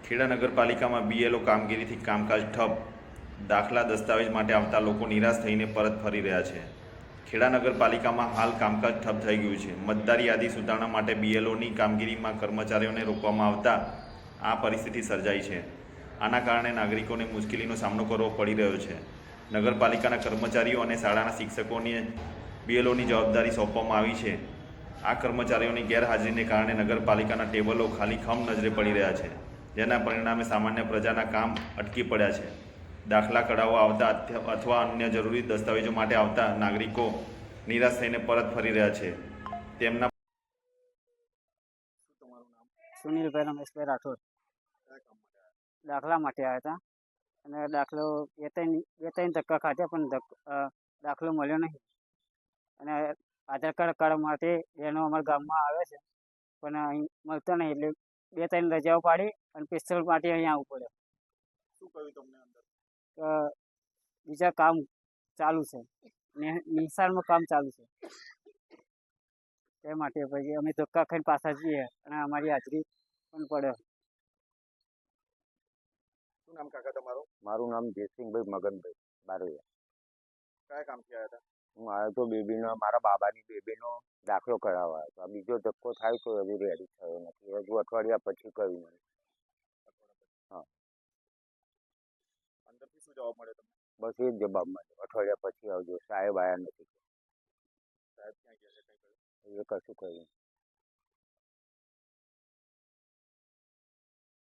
ખેડા નગરપાલિકામાં બીએલઓ કામગીરીથી કામકાજ ઠપ. દાખલા દસ્તાવેજ માટે આવતા લોકો નિરાશ થઈને પરત ફરી રહ્યા છે. ખેડા નગરપાલિકામાં હાલ કામકાજ ઠપ થઈ ગયું છે. મતદાર યાદી સુધારણા માટે બીએલઓની કામગીરીમાં કર્મચારીઓને રોકવામાં આવતા આ પરિસ્થિતિ સર્જાઈ છે. આના કારણે નાગરિકોને મુશ્કેલીનો સામનો કરવો પડી રહ્યો છે. નગરપાલિકાના કર્મચારીઓ અને શાળાના શિક્ષકોને બીએલઓની જવાબદારી સોંપવામાં આવી છે. આ કર્મચારીઓની ગેરહાજરીને કારણે નગરપાલિકાના ટેબલો ખાલી ખમ નજરે પડી રહ્યા છે, જેના પરિણામે સામાન્ય પ્રજાના કામ અટકી પડ્યા છે. દાખલા કઢાવવા આવતા અથવા અન્ય જરૂરી દસ્તાવેજો માટે આવતા નાગરિકો નિરાશ થઈને પરત ફરી રહ્યા છે. તેમના સુનિલભાઈ રમેશભાઈ રાઠોડ દાખલા માટે આવ્યા હતા અને દાખલો બે ત્રણ ધક્કા ખાધા પણ દાખલો મળ્યો નહીં. અને આધાર કાર્ડ કાઢવા માટે બહેનો અમારા ગામમાં આવે છે પણ અહીં મળતો નહીં, એટલે બે ત્રણ રજાઓ પાડી અને સ્પેશિયલ માટે અહીંયા આવવું પડે. શું કહ્યું તમને અંદર? બીજા કામ ચાલુ છે, નિશાળમાં કામ ચાલુ છે, તે માટે પછી અમે ધક્કા ખાઈને પાછા જઈએ અને અમારી હાજરી પણ પડે. શું નામ કાકા તમારું? મારું નામ જયસિંહભાઈ મગનભાઈ બારૈયા. કયા કામથી આવ્યા હતા? હું આવ્યો તો બેબીનો, મારા બાબાની બેબીનો દાખલો કરાવવા આવ્યો હતો. આ બીજો ધક્કો થાય તો હજુ રેડી થયો નથી, હજુ અઠવાડિયા પછી કર્યું મને. હા, અંદરથી શું જવાબ મળે તમને? બસ એ જ જવાબ મળ્યો, અઠવાડિયા પછી આવજો. સાહેબ આવ્યા નથી, સાહેબ ક્યાં ગયા છે? એ કશું કર્યું.